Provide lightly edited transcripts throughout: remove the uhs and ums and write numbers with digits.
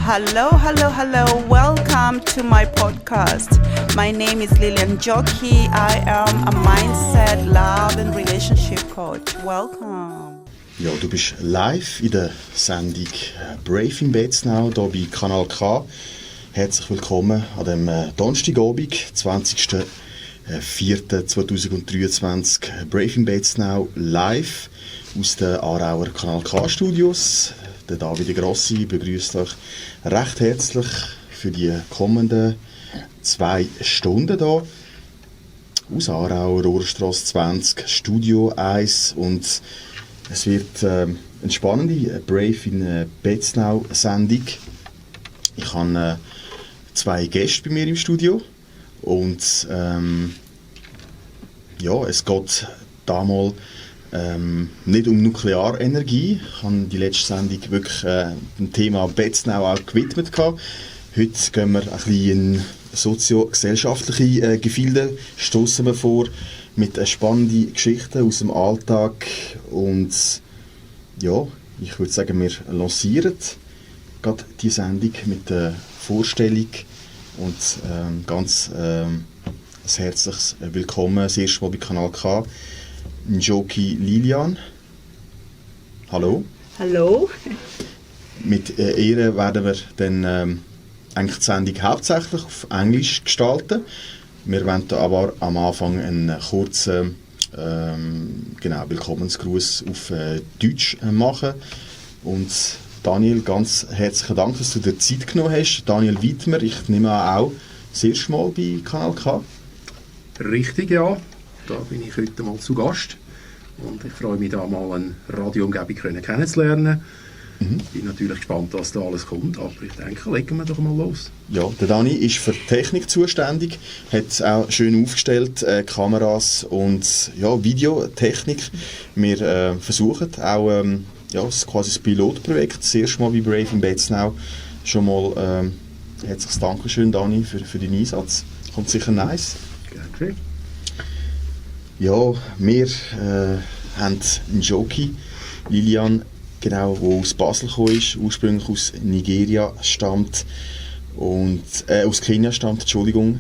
Hello. Welcome to my podcast. My name is Lilian Njoki. I am a mindset, love and relationship coach. Welcome. Ja, du bist live in der Sendung Brave in Betznau hier bei Kanal K. Herzlich willkommen an dem Donnerstagabend, 20.04.2023. Brave in Betznau live aus den Aarauer Kanal K Studios. Der David Grossi begrüßt euch recht herzlich für die kommenden 2 Stunden hier. Aus Aarau, Rohrstrasse 20, Studio 1, und es wird eine spannende Brave in Betznau Sendung. Ich habe 2 Gäste bei mir im Studio und es geht damals nicht um Nuklearenergie. Ich habe die letzte Sendung wirklich dem Thema Betznau auch gewidmet gehabt. Heute gehen wir ein bisschen in sozio-gesellschaftliche Gefilde, stoßen wir vor mit spannenden Geschichten aus dem Alltag, und ja, ich würde sagen, wir lancieren gerade die Sendung mit der Vorstellung und ganz ein herzliches Willkommen das erste Mal bei Kanal K. Njoki Lilian. Hallo. Hallo. Mit ihr werden wir dann eigentlich die Sendung hauptsächlich auf Englisch gestalten. Wir wollen aber am Anfang einen kurzen Willkommensgruß auf Deutsch machen. Und Daniel, ganz herzlichen Dank, dass du dir Zeit genommen hast. Daniel Wittmer, ich nehme an, auch das erste Mal bei Kanal K. Richtig, ja. Da bin ich heute mal zu Gast und ich freue mich, da mal eine Radioumgebung kennenzulernen. Ich bin natürlich gespannt, was da alles kommt, aber ich denke, legen wir doch mal los. Ja, der Dani ist für Technik zuständig, hat es auch schön aufgestellt, Kameras und ja, Videotechnik. Wir versuchen auch quasi das Pilotprojekt, das erste Mal bei Brave in Betznau. Schon mal herzliches Dankeschön, Dani, für deinen Einsatz. Kommt sicher nice. Gerne. Ja, wir haben Njoki Lilian, genau, die aus Basel gekommen ist, ursprünglich aus Nigeria stammt und aus Kenia stammt, Entschuldigung,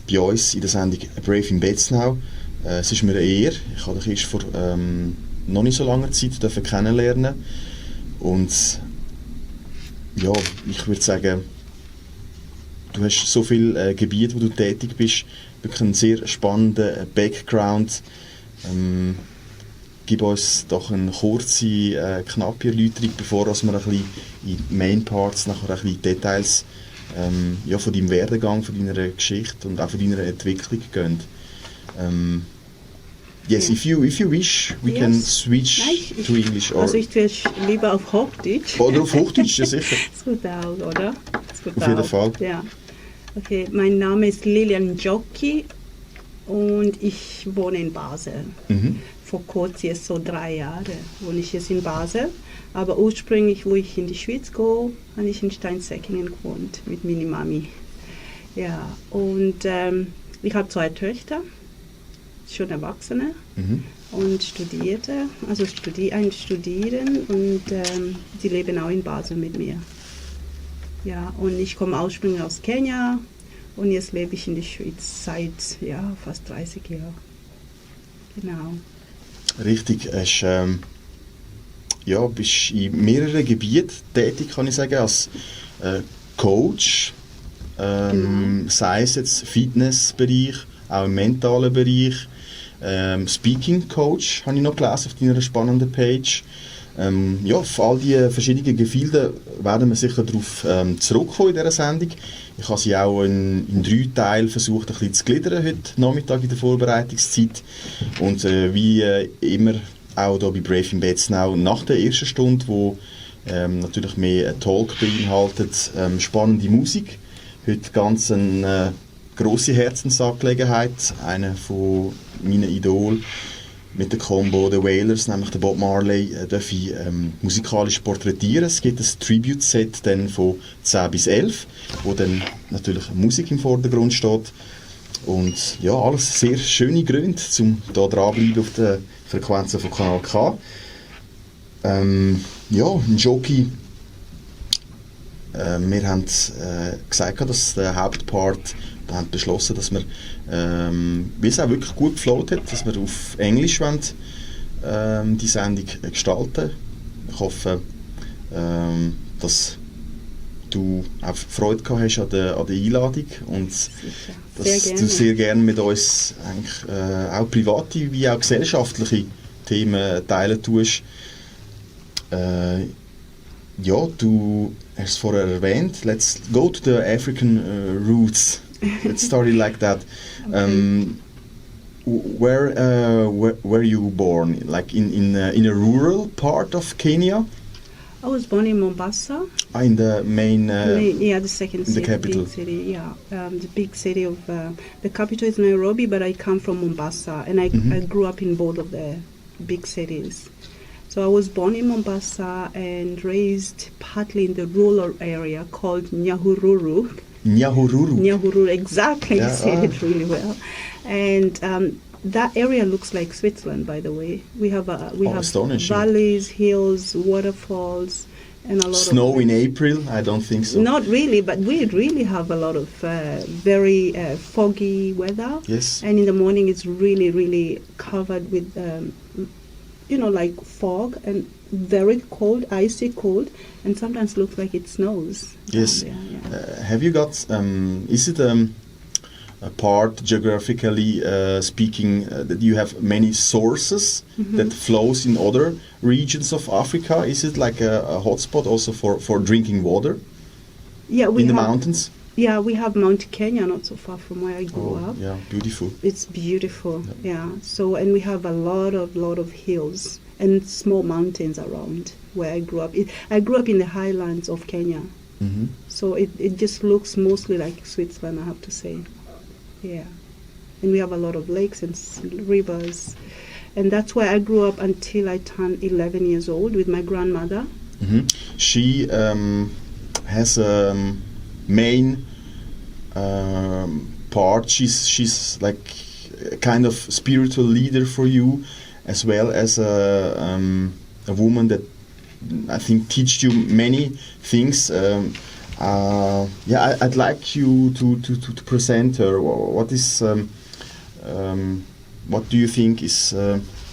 bei uns in der Sendung Brave in Betznau. Es ist mir eine Ehre, ich habe dich erst vor noch nicht so langer Zeit kennenlernen, und ja, ich würde sagen, du hast so viele Gebiete, wo du tätig bist, wirklich einen sehr spannenden Background. Gib uns doch eine kurze, knappe Erläuterung, bevor wir ein bisschen in die Main Parts, nachher ein bisschen Details von deinem Werdegang, von deiner Geschichte und auch von deiner Entwicklung gehen. Yes, if you wish, we can switch to English. Also ich will lieber auf Hochdeutsch. Oder auf Hochdeutsch, ja sicher. Ist gut auch, oder? Ist gut auf jeden Fall. Ja. Okay, mein Name ist Lilian Njoki und ich wohne in Basel. Vor kurzem, jetzt so 3 Jahre, wohne ich jetzt in Basel. Aber ursprünglich, wo ich in die Schweiz gehe, habe ich in Steinsäckingen gewohnt mit meiner Mami. Ja, und ich habe 2 Töchter, schon Erwachsene, und studieren, und die leben auch in Basel mit mir. Ja, und ich komme ursprünglich aus Kenia und jetzt lebe ich in der Schweiz seit fast 30 Jahren. Genau. Richtig, bist in mehreren Gebieten tätig, kann ich sagen, als Coach, sei es jetzt Fitnessbereich, auch im mentalen Bereich, Speaking Coach, habe ich noch gelesen auf deiner spannenden Page. Auf all diese verschiedenen Gefilde werden wir sicher darauf zurückkommen in dieser Sendung. Ich habe sie auch in 3 Teile versucht, ein bisschen zu gliedern heute Nachmittag in der Vorbereitungszeit. Und wie immer auch hier bei Brave in Betznau nach der ersten Stunde, wo natürlich mehr Talk beinhaltet, spannende Musik. Heute ganz eine grosse Herzensangelegenheit, einer von meinen Idolen. Mit der Combo der Wailers, nämlich der Bob Marley, darf ich musikalisch porträtieren. Es gibt ein Tribute-Set dann von 10 bis 11, wo dann natürlich Musik im Vordergrund steht. Und ja, alles sehr schöne Gründe, um hier dranbleiben auf den Frequenzen von Kanal K. Njoki, wir haben gesagt, dass der Hauptpart, wir haben beschlossen, dass wir, wie es auch wirklich gut geflowt hat, dass wir auf Englisch wollen, die Sendung gestalten. Ich hoffe, dass du auch Freude gehabt hast an der Einladung und dass du sehr gerne mit uns eigentlich, auch private wie auch gesellschaftliche Themen teilen tust. Ja, du hast es vorher erwähnt. Let's go to the African roots. Let's start it like that. Okay. Where were you born? Like in a rural part of Kenya? I was born in Mombasa. In the main. The second city, the capital. big city. Yeah, the big city of the capital is Nairobi, but I come from Mombasa, and I grew up in both of the big cities. So I was born in Mombasa and raised partly in the rural area called Nyahururu. Nyahururu, exactly. Yeah, You said it really well. And that area looks like Switzerland, by the way. We have valleys, hills, waterfalls, and a lot snow of in April. I don't think so. Not really, but we really have a lot of very foggy weather. Yes. And in the morning, it's really, really covered with, like fog and very cold, icy cold, and sometimes looks like it snows. Yes. Yeah. Have you got? Is it a part geographically speaking that you have many sources that flows in other regions of Africa? Is it like a hotspot also for drinking water? Yeah, in the mountains. Yeah, we have Mount Kenya, not so far from where I grew up. Yeah, beautiful. It's beautiful. Yeah. So, and we have a lot of hills and small mountains around where I grew up. I grew up in the highlands of Kenya. Mm-hmm. So it just looks mostly like Switzerland, I have to say. Yeah. And we have a lot of lakes and rivers. And that's where I grew up until I turned 11 years old with my grandmother. Mm-hmm. She has a main part. She's like a kind of spiritual leader for you, as well as a woman that I think teach you many things. I'd like you to present her. What is what do you think is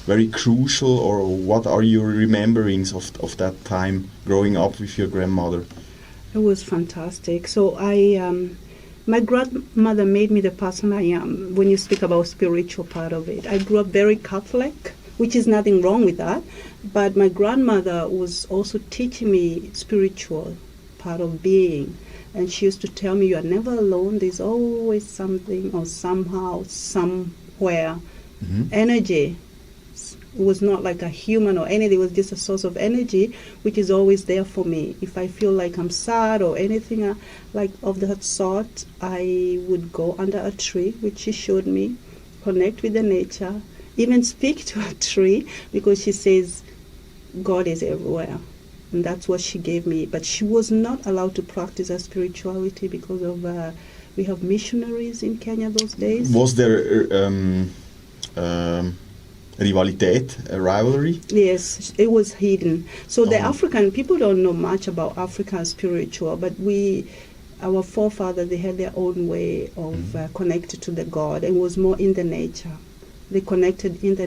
very crucial, or what are your rememberings of that time growing up with your grandmother? It was fantastic. So my grandmother made me the person I am. When you speak about spiritual part of it, I grew up very Catholic, which is nothing wrong with that. But my grandmother was also teaching me spiritual part of being, and she used to tell me, you are never alone. There's always something or somehow, somewhere, energy. It was not like a human or anything. It was just a source of energy, which is always there for me. If I feel like I'm sad or anything like of that sort, I would go under a tree, which she showed me, connect with the nature, even speak to a tree, because she says God is everywhere. And that's what she gave me. But she was not allowed to practice her spirituality because of we have missionaries in Kenya those days. Was there rivalry? Yes, it was hidden. So the African people don't know much about African spiritual, but our forefathers, they had their own way of connected to the God, and was more in the nature. They connected with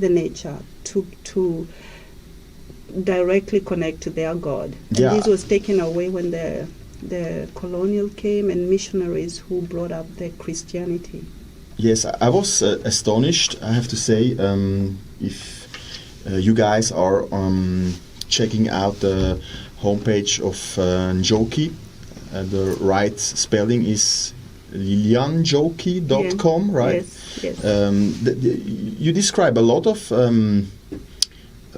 the nature to directly connect to their God. And this was taken away when the colonial came and missionaries who brought up the Christianity. Yes, I was astonished, I have to say, if you guys are checking out the homepage of Njoki. The right spelling is liliannjoki.com, right? Yes. You describe a lot of,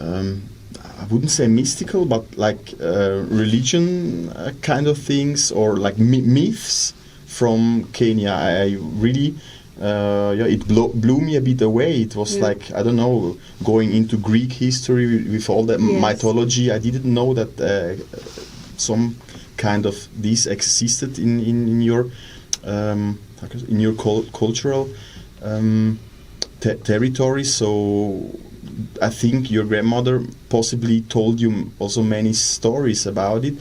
I wouldn't say mystical, but like religion kind of things, or like myths from Kenya. I really... it blew me a bit away. It was like, I don't know, going into Greek history with all that mythology. I didn't know that some kind of this existed in your cultural territory. So I think your grandmother possibly told you also many stories about it.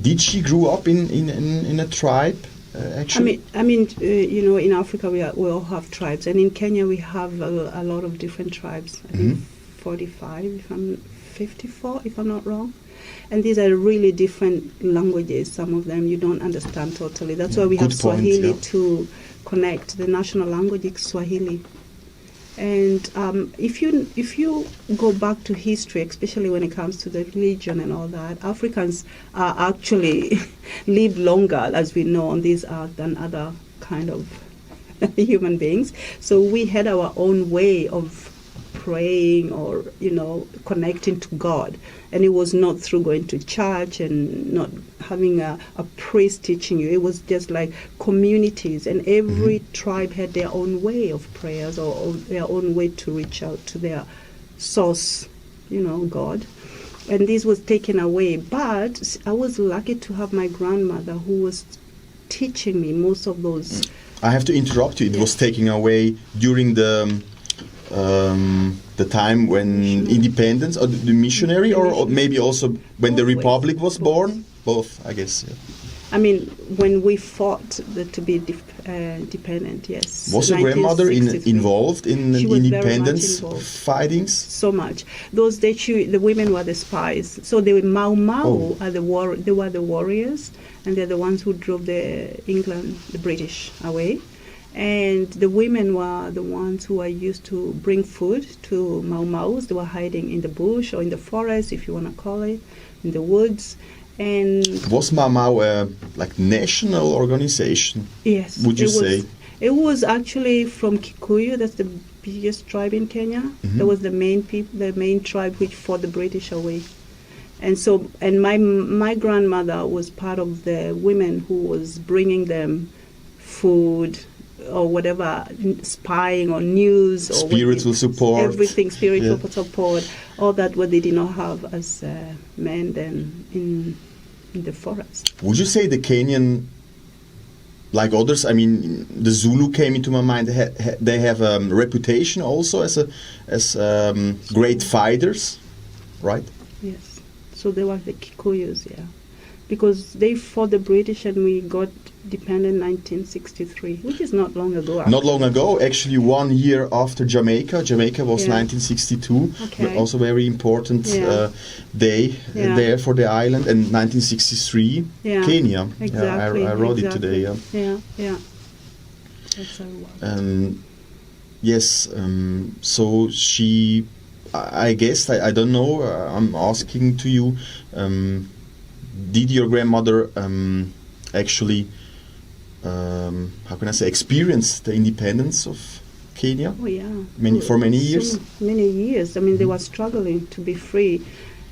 Did she grow up in a tribe? Actually, in Africa we all have tribes, and in Kenya we have a lot of different tribes. I think 45, 54, if I'm not wrong. And these are really different languages. Some of them you don't understand totally. That's why we have Swahili to connect. The national language is Swahili. And if you go back to history, especially when it comes to the religion and all that, Africans are actually live longer, as we know, on this earth than other kind of human beings. So we had our own way of praying or, connecting to God. And it was not through going to church and not having a priest teaching you. It was just like communities, and every tribe had their own way of prayers or their own way to reach out to their source, God. And this was taken away. But I was lucky to have my grandmother who was teaching me most of those. I have to interrupt you. It was taken away during the time when independence, or the missionary, or maybe also when the Republic was born? Both, I guess. Yeah. I mean, when we fought to be dependent, yes. Was your grandmother involved in independence fightings? So much. Those days, the women were the spies. So the Mau are they were the warriors, and they're the ones who drove the British away. And the women were the ones who were used to bring food to Mau. They were hiding in the bush or in the forest, if you want to call it, in the woods. And was Mau a national organization? Yes. Would you say? It was actually from Kikuyu. That's the biggest tribe in Kenya. That was the main tribe which fought the British away. And my grandmother was part of the women who was bringing them food or whatever, spying or news, or spiritual support, everything, spiritual support, all that what they did not have as men then in the forest. Would you say the Kenyan, like others, I mean, the Zulu came into my mind, they have a reputation also as great fighters, right? Yes. So they were the Kikuyus, yeah. Because they fought the British and we got dependent in 1963, which is not long ago. Actually. Not long ago, actually 1 year after Jamaica. Jamaica was 1962, also very important day there for the island, and 1963 Kenya. Exactly. I wrote it today. Yeah. That's how yes. So she, I guess, I don't know. I'm asking to you. Did your grandmother actually, how can I say, experience the independence of Kenya? Oh yeah. For many years? So many years. I mean, they were struggling to be free,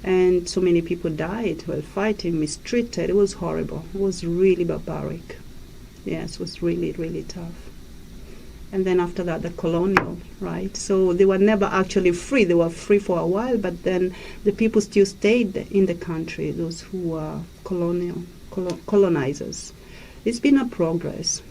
and so many people died while fighting, mistreated. It was horrible. It was really barbaric. Yes, it was really, really tough. And then after that, the colonial, right? So they were never actually free. They were free for a while, but then the people still stayed in the country, those who were colonizers. It's been a progress.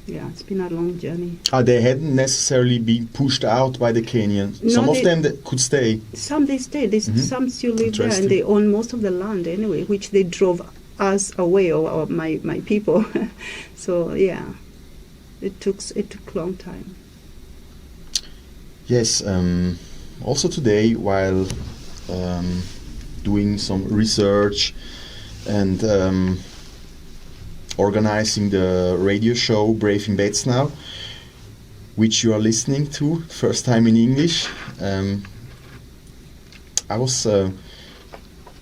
Yeah, it's been a long journey. They hadn't necessarily been pushed out by the Kenyans. Some of them could stay. Some they stayed. Some still live there, and they own most of the land anyway, which they drove us away, or my people. So yeah. It took a long time. Yes. Also today, while doing some research and organizing the radio show Braving Bets Now, which you are listening to, first time in English, I was,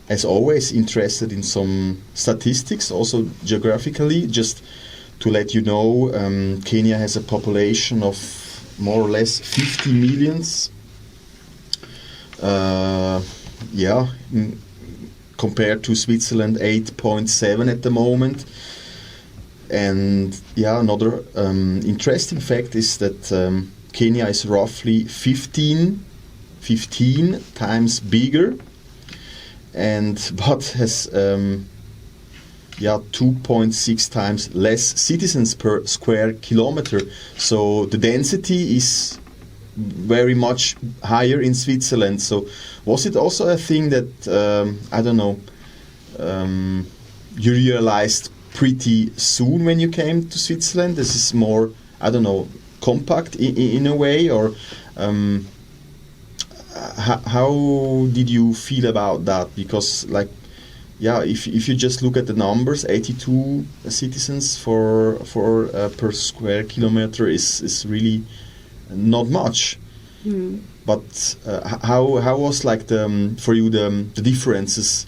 as always, interested in some statistics, also geographically, just to let you know, Kenya has a population of more or less 50 millions. Compared to Switzerland, 8.7 at the moment. And another interesting fact is that Kenya is roughly 15 times bigger, but has 2.6 times less citizens per square kilometer. So the density is very much higher in Switzerland. So was it also a thing that, I don't know, you realized pretty soon when you came to Switzerland? This is more, I don't know, compact in a way, or how did you feel about that? Because, like, yeah, if you just look at the numbers, 82 citizens for per square kilometer is really not much. But how was, like, for you the differences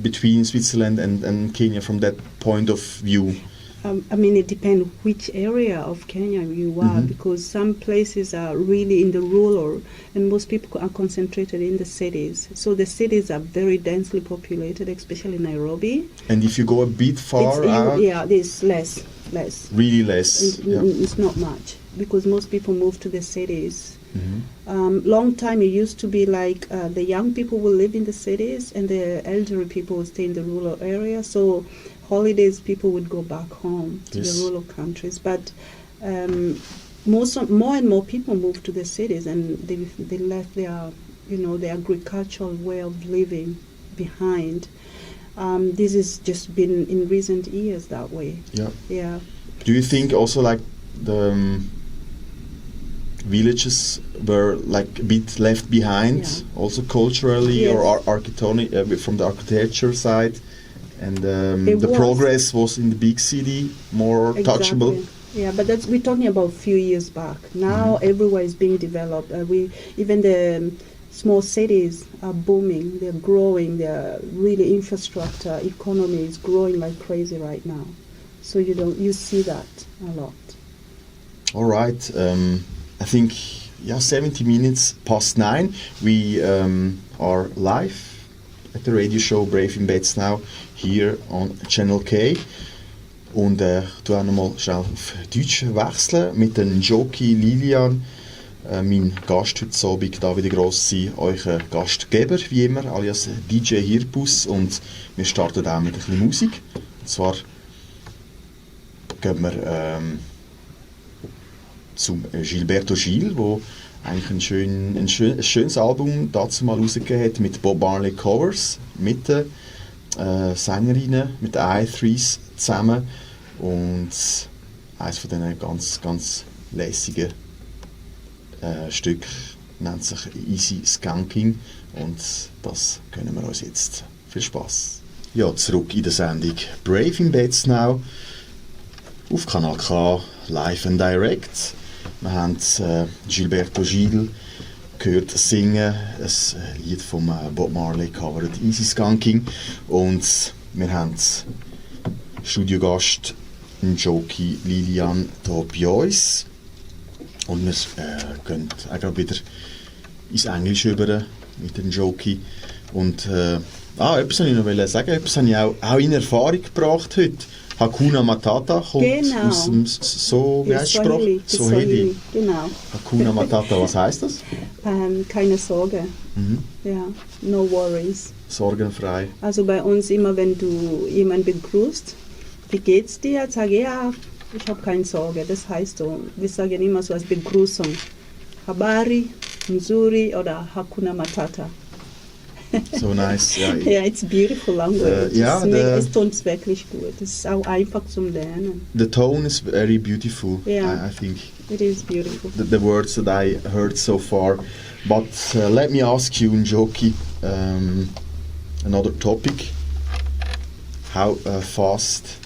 between Switzerland and Kenya from that point of view? I mean, it depends which area of Kenya you are, because some places are really in the rural, and most people are concentrated in the cities. So the cities are very densely populated, especially Nairobi. And if you go a bit far out? Yeah, there's less. Really less? It's not much, because most people move to the cities. Long time it used to be like the young people will live in the cities and the elderly people will stay in the rural area. So holidays people would go back home to the rural countries. But more and more people move to the cities, and they left their agricultural way of living behind. This has just been in recent years that way. Yeah. Do you think also, like, the villages were, like, a bit left behind, also culturally, or architecturally, from the architecture side, and the progress was in the big city more touchable? Yeah, but we're talking about a few years back. Now everywhere is being developed. Even the small cities are booming. They're growing. They're really infrastructure. Economy is growing like crazy right now. So you see that a lot. All right. I think 70 minutes past 9. We are live at the radio show Brave in Beds Now hier on Channel K. Und du auch nochmal schnell auf Deutsch wechseln mit den Njoki Lilian. Mein Gast heute Abend, David Grossi, euch Gastgeber, wie immer, alias DJ Hirbus. Und wir starten auch mit ein bisschen Musik. Und zwar gehen wir zum Gilberto Gil, wo eigentlich ein schönes Album dazu mal rausgegeben hat mit Bob Marley Covers, mit den Sängerinnen, mit den I3s zusammen, und eines von diesen ganz, ganz lässigen Stück nennt sich Easy Skanking, und das können wir uns jetzt. Viel Spaß. Ja, zurück in der Sendung Brave in Beds Now auf Kanal K, live and direct. Wir haben Gilberto Gil gehört singen, ein Lied vom Bob Marley covered, Easy Skanking, und wir haben Studiogast Njoki Lilian hier bei uns, und wir gehen auch gerade wieder ins Englische über mit den Njoki. Und etwas wollte ich noch sagen, etwas habe ich auch in Erfahrung gebracht heute. Hakuna Matata kommt aus dem Swahili. Genau. Hakuna Matata, was heißt das? Keine Sorge. Ja, no worries. Sorgenfrei. Also bei uns immer, wenn du jemanden begrüßt, wie geht's dir? Sag ja, ich habe keine Sorge. Das heißt so, wir sagen immer so als Begrüßung, Habari, Nzuri oder Hakuna Matata. So nice. Yeah, it's beautiful language. Es tut wirklich gut. Es ist auch einfach zum Lernen. The tone is very beautiful. Yeah, I think it is beautiful. The words that I heard so far. But let me ask you, Njoki, another topic. How fast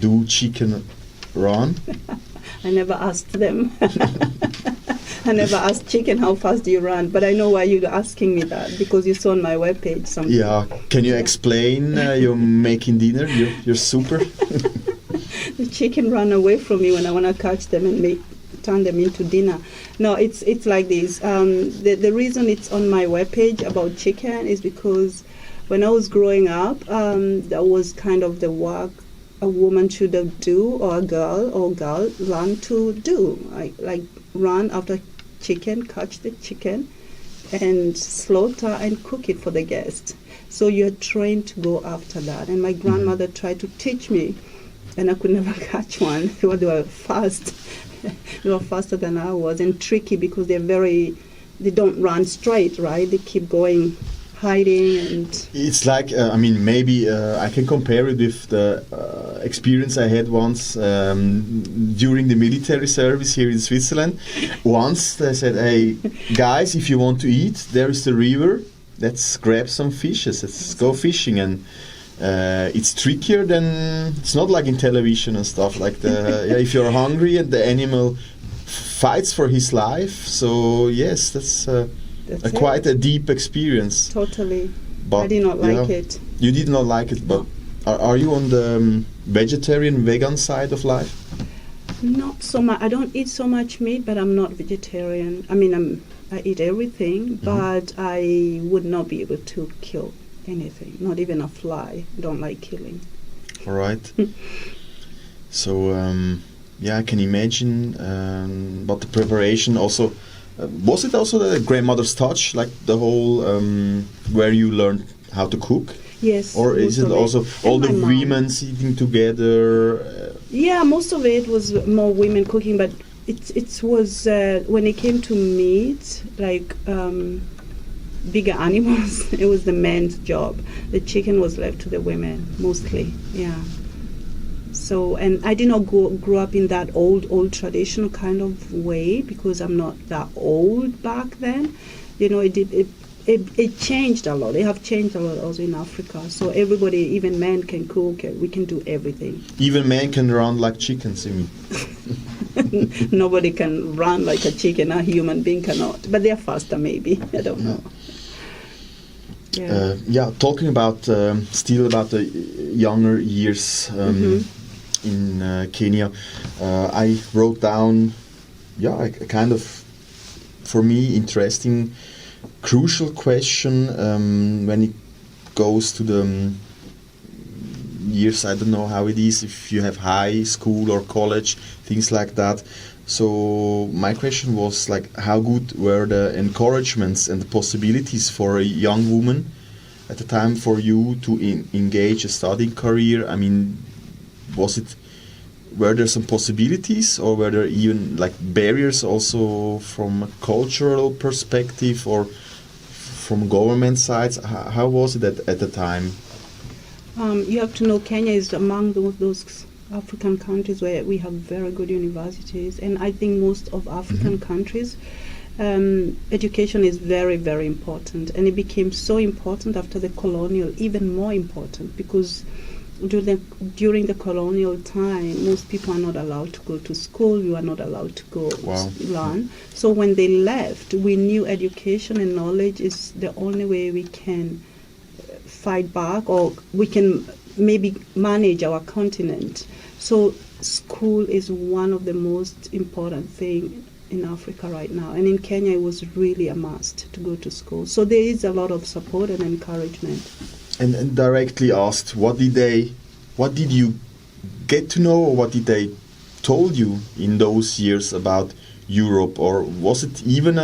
do chicken run? I never asked them. I never asked chicken how fast do you run, but I know why you're asking me that, because you saw on my webpage something. Yeah, can you explain you're making dinner, your super? The chicken run away from me when I want to catch them and turn them into dinner. No, it's like this. The reason it's on my webpage about chicken is because when I was growing up, that was kind of the work a woman should do, or a girl learn to do, like run after chicken, catch the chicken, and slaughter and cook it for the guest. So you're trained to go after that. And my grandmother tried to teach me and I could never catch one. They were fast. They were faster than I was, and tricky because they don't run straight, right? They keep going, hiding, and it's like maybe I can compare it with the experience I had once during the military service here in Switzerland. Once they said, "Hey guys, if you want to eat, there is the river. Let's grab some fishes. Let's go fishing." And it's trickier than, it's not like in television and stuff like if you're hungry and the animal fights for his life. So yes, that's quite a deep experience. Totally. But I did not like it. You did not like it, but are you on the vegan side of life? Not so much. I don't eat so much meat, but I'm not vegetarian. I mean, I eat everything, but I would not be able to kill anything, not even a fly. I don't like killing. All right. So, I can imagine. But the preparation also, was it also the grandmother's touch, like the whole where you learned how to cook? Yes. Or is it also all the women sitting together? Yeah, most of it was more women cooking, but it was when it came to meat, like bigger animals, it was the men's job. The chicken was left to the women mostly. Yeah. So, and I did not grow up in that old traditional kind of way because I'm not that old back then. You know, it changed a lot. They have changed a lot also in Africa. So everybody, even men, can cook. We can do everything. Even men can run like chickens, you mean? Nobody can run like a chicken. A human being cannot. But they're faster, maybe. I don't know. Yeah. Talking about still about the younger years in Kenya, I wrote down a kind of, for me, interesting, crucial question when it goes to the years. I don't know how it is if you have high school or college, things like that. So my question was like, how good were the encouragements and the possibilities for a young woman at the time for you to engage a studying career? I mean, were there some possibilities, or were there even like barriers also from a cultural perspective or from government sides? How was it at the time? You have to know Kenya is among those African countries where we have very good universities, and I think most of African countries, education is very, very important, and it became so important after the colonial, even more important, because during the colonial time, most people are not allowed to go to school. You are not allowed to go learn. So when they left, we knew education and knowledge is the only way we can fight back, or we can maybe manage our continent. So school is one of the most important things in Africa right now. And in Kenya, it was really a must to go to school. So there is a lot of support and encouragement. And directly asked, what did you get to know, or what did they told you in those years about Europe? Or was it even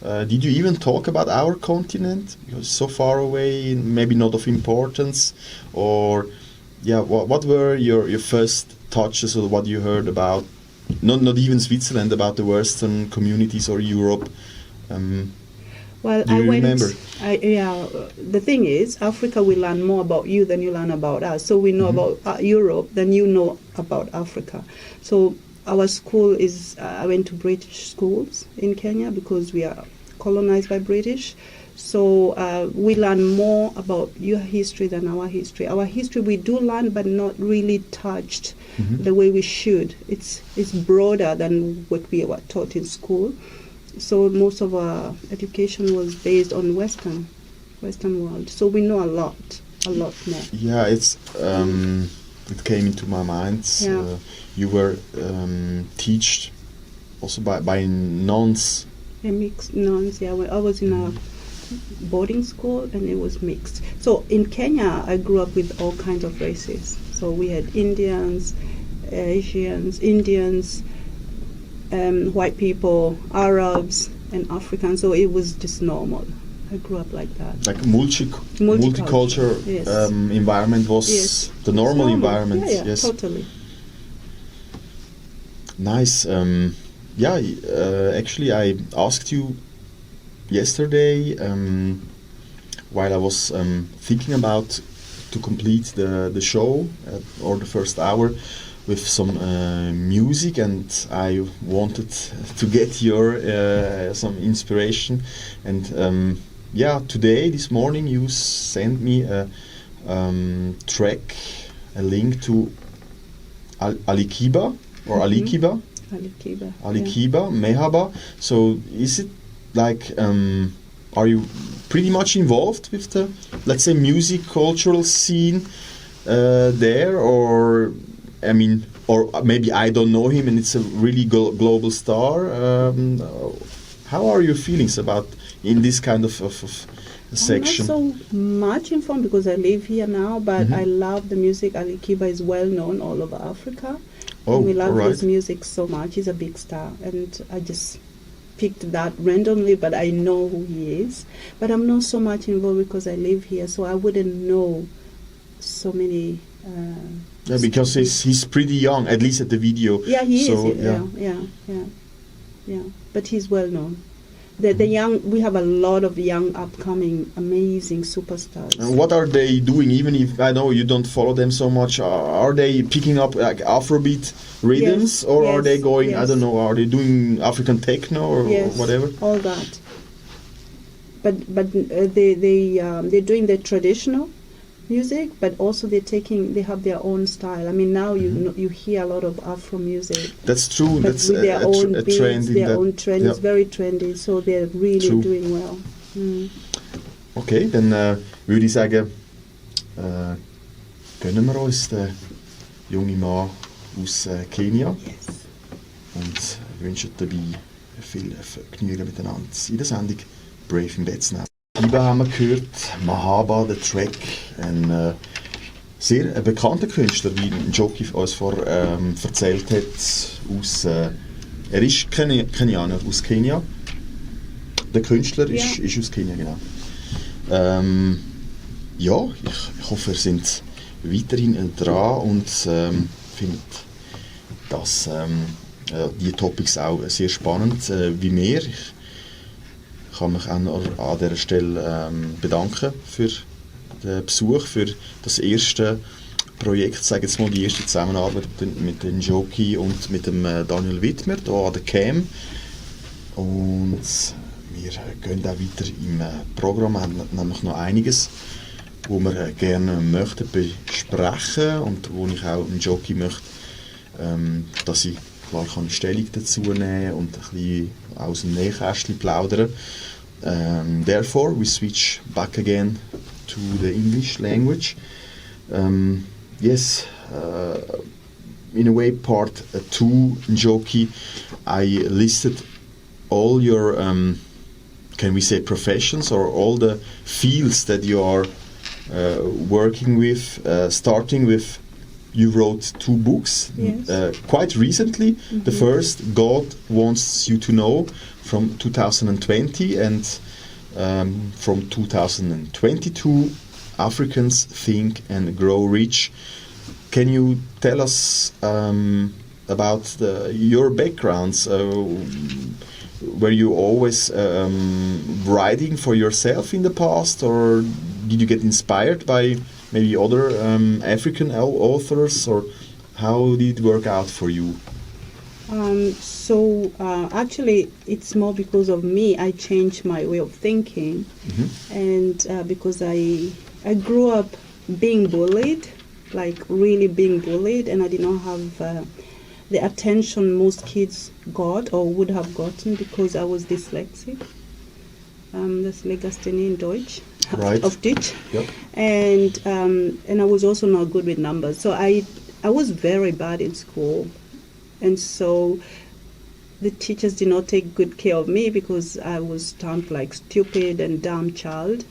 did you even talk about our continent? Because so far away, maybe not of importance. Or what were your first touches, or what you heard about, not even Switzerland, about the Western communities or Europe? Well, do you remember? The thing is, Africa will learn more about you than you learn about us. So we know about Europe than you know about Africa. So our school is, I went to British schools in Kenya because we are colonized by British. So we learn more about your history than our history. Our history we do learn, but not really touched the way we should. It's broader than what we were taught in school. So most of our education was based on Western world. So we know a lot more. Yeah, it's it came into my mind. Yeah. You were taught also by nuns. Mixed nuns. Yeah, I was in a boarding school, and it was mixed. So in Kenya, I grew up with all kinds of races. So we had Indians, Asians, Indians, white people, Arabs, and Africans. So it was just normal. I grew up like that. Like multicultural yes. Environment was Yes. the normal environment. Yeah, yes. totally. Nice. Actually, I asked you yesterday while I was thinking about to complete the show or the first hour with some music, and I wanted to get your some inspiration. And today, this morning, you sent me a track, a link to Alikiba or Alikiba. Alikiba, Mehaba. So is it like, are you pretty much involved with the, let's say, music cultural scene there, or I mean, or maybe I don't know him and it's a really global star. How are your feelings about in this kind of section? I'm not so much informed because I live here now, but I love the music. Ali Kiba is well known all over Africa. Oh, we love right. his music so much. He's a big star, and I just picked that randomly, but I know who he is. But I'm not so much involved because I live here, so I wouldn't know so many. Yeah, because he's pretty young, at least at the video. Yeah, he so, is. Yeah. But he's well known. The young, we have a lot of young, upcoming, amazing superstars. And what are they doing? Even if I know you don't follow them so much, are they picking up like Afrobeat rhythms, or are they going? I don't know. Are they doing African techno or whatever? All that. But they're doing the traditional music, but also they have their own style. I mean, now you hear a lot of Afro music. That's true. But That's with their own beats, trend. Their own trend. It's very trendy, so they're really doing well. Okay, dann würde ich sagen, gönnen wir uns den jungen Mann aus Kenia und wünschen dabei viel Vergnügen miteinander in der Sendung Brave Beds Now. Kiba haben wir gehört, Mahaba, der Track, ein sehr bekannter Künstler, wie Njoki uns erzählt hat, er ist Kenianer, aus Kenia. Der Künstler ist aus Kenia, genau. Ich hoffe, ihr seid weiterhin dran und findet das, die Topics auch sehr spannend, wie mir. Ich kann mich auch an dieser Stelle bedanken für den Besuch, für das erste Projekt, sage jetzt mal die erste Zusammenarbeit mit den Njoki und mit dem Daniel Wittmer hier an der Cam. Und wir gehen auch weiter im Programm, wir haben nämlich noch einiges, wo wir gerne möchten besprechen und wo ich auch Njoki möchte, dass ich klar kann Stellung dazu nehmen und ein bisschen aus dem Nähkästchen plaudern. Therefore, we switch back again to the English language. In a way, part 2, Njoki, I listed all your, can we say, professions or all the fields that you are working with, starting with, you wrote 2 books quite recently. The first, God Wants You to Know, from 2020, and from 2022, Africans Think and Grow Rich. Can you tell us about your backgrounds? Were you always writing for yourself in the past, or did you get inspired by maybe other African authors, or how did it work out for you? Actually, it's more because of me. I changed my way of thinking, and because I grew up being bullied, like really being bullied, and I did not have the attention most kids got or would have gotten because I was dyslexic. Das Legasthenie in Deutsch. Right. Of Deutsch. Yep. And I was also not good with numbers. So I was very bad in school. And so the teachers did not take good care of me because I was termed like stupid and dumb child.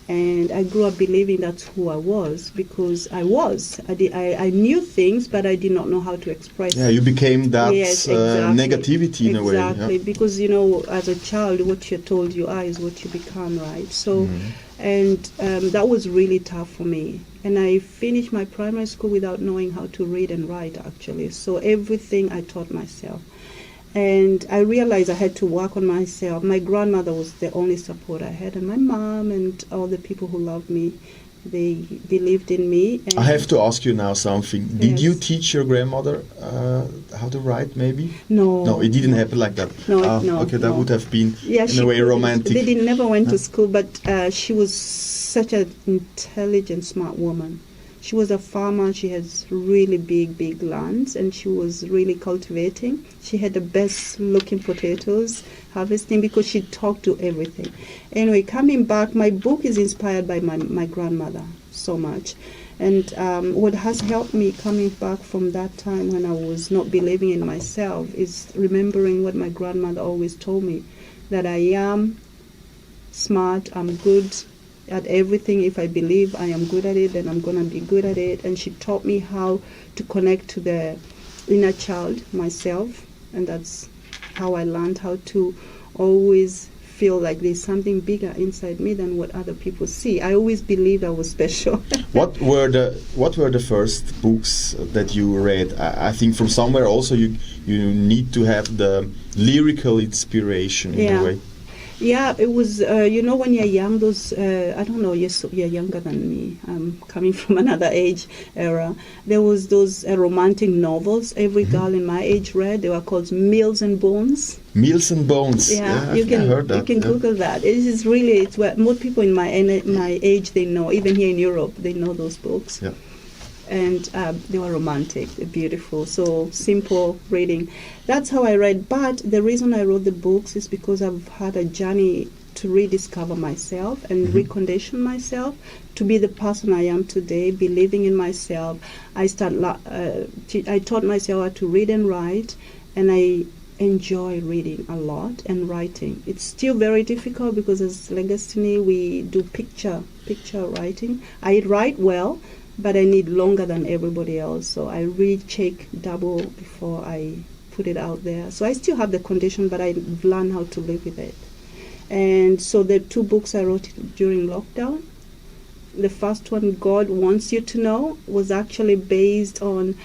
And I grew up believing that's who I was, because I knew things, but I did not know how to express Yeah, it. you became that Yes, exactly. negativity in a way. Exactly, Yeah. because as a child, what you're told you are is what you become, right? So, Mm-hmm. and that was really tough for me. And I finished my primary school without knowing how to read and write, actually. So everything I taught myself. And I realized I had to work on myself. My grandmother was the only support I had, and my mom and all the people who loved me, they believed in me. And I have to ask you now something. Did you Yes. teach your grandmother how to write, maybe? No. No, it didn't happen like that. No, no. Okay, that no. would have been, Yeah, in a way, romantic. They never went to school, but she was such an intelligent, smart woman. She was a farmer. She has really big lands, and she was really cultivating. She had the best looking potatoes harvesting, because she talked to everything. Anyway, coming back, my book is inspired by my grandmother so much. And what has helped me coming back from that time when I was not believing in myself is remembering what my grandmother always told me, that I am smart, I'm good at everything. If I believe I am good at it, then I'm going to be good at it. And she taught me how to connect to the inner child, myself, and that's how I learned how to always feel like there's something bigger inside me than what other people see. I always believed I was special. What were the first books that you read? I think from somewhere also you need to have the lyrical inspiration in a way. Yeah, it was, when you're young, those, I don't know, you're younger than me. I'm coming from another age era. There was those romantic novels every girl in my age read. They were called Meals and Bones. Meals and Bones. Yeah, I heard that. You can Google that. It's what most people in my age, they know. Even here in Europe, they know those books. Yeah. And they were romantic, they're beautiful, so simple reading. That's how I read. But the reason I wrote the books is because I've had a journey to rediscover myself and recondition myself to be the person I am today, believing in myself. I taught myself how to read and write, and I enjoy reading a lot and writing. It's still very difficult because as Legastini we do picture writing. I write well, but I need longer than everybody else, so I recheck double before I put it out there. So I still have the condition, but I've learned how to live with it. And so the two books I wrote during lockdown, the first one, God Wants You to Know, was actually based on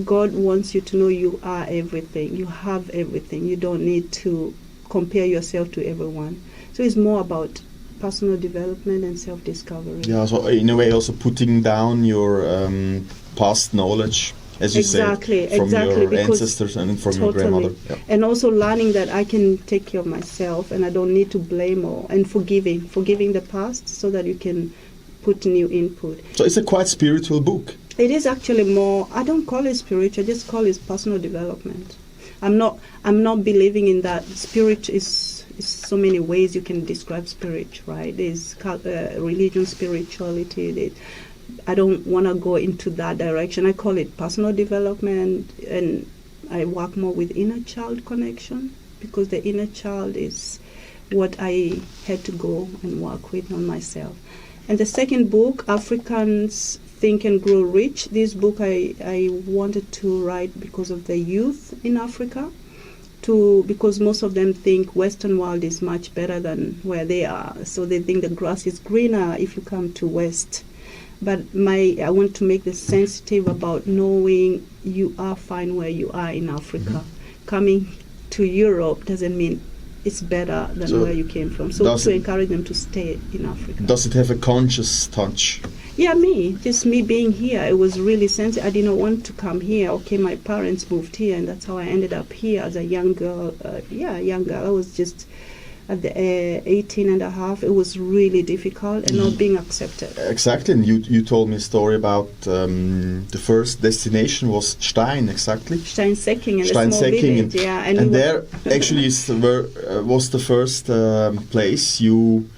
God wants you to know you are everything, you have everything, you don't need to compare yourself to everyone. So it's more about personal development and self-discovery. Yeah, so in a way also putting down your past knowledge, as you said, from your ancestors and from your grandmother. Yeah. And also learning that I can take care of myself and I don't need to blame and forgiving the past so that you can put new input. So it's a quite spiritual book. It is actually more, I don't call it spiritual, I just call it personal development. I'm not believing in that. Spirit is so many ways you can describe spirit, right? There's religion, spirituality. I don't want to go into that direction. I call it personal development, and I work more with inner child connection, because the inner child is what I had to go and work with on myself. And the second book, Africans Think and Grow Rich. This book I wanted to write because of the youth in Africa, because most of them think Western world is much better than where they are. So they think the grass is greener if you come to West. But I want to make this sensitive about knowing you are fine where you are in Africa. Coming to Europe doesn't mean it's better than where you came from. So to encourage them to stay in Africa. Does it have a conscious touch? Yeah, just me being here, it was really sensitive. I didn't want to come here. Okay, my parents moved here, and that's how I ended up here as a young girl. Young girl. I was just at the 18 and a half. It was really difficult and not being accepted. Exactly, and you told me a story about the first destination was Stein, exactly? Steinsäcking, and a small village, yeah. And there actually was the first place you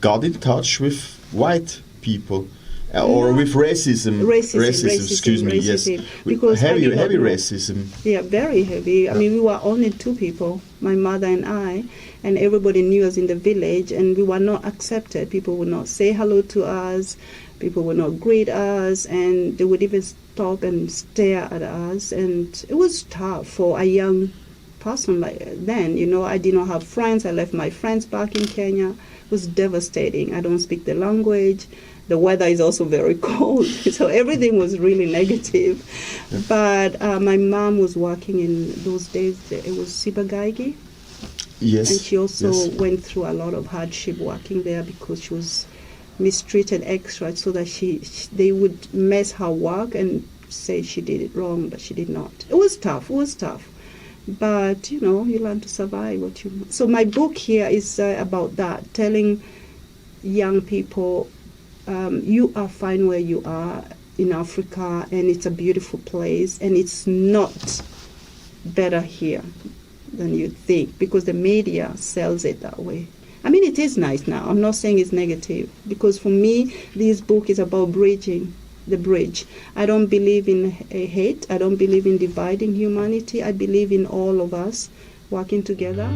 got in touch with white people. Or with racism. Excuse me. Racism. Yes. Because heavy racism. Yeah, very heavy. I mean, we were only two people, my mother and I, and everybody knew us in the village, and we were not accepted. People would not say hello to us. People would not greet us, and they would even stop and stare at us. And it was tough for a young person like then. You know, I did not have friends. I left my friends back in Kenya. It was devastating. I don't speak the language. The weather is also very cold, so everything was really negative. Yeah. But my mom was working in those days. It was Sibagaigi. Yes. And she also went through a lot of hardship working there because she was mistreated extra, so that they would mess her work and say she did it wrong, but she did not. It was tough. But, you know, you learn to survive what you... So my book here is about that, telling young people, you are fine where you are in Africa, and it's a beautiful place, and it's not better here than you think, because the media sells it that way. I mean, it is nice now. I'm not saying it's negative, because for me, this book is about bridging the bridge. I don't believe in hate. I don't believe in dividing humanity. I believe in all of us working together.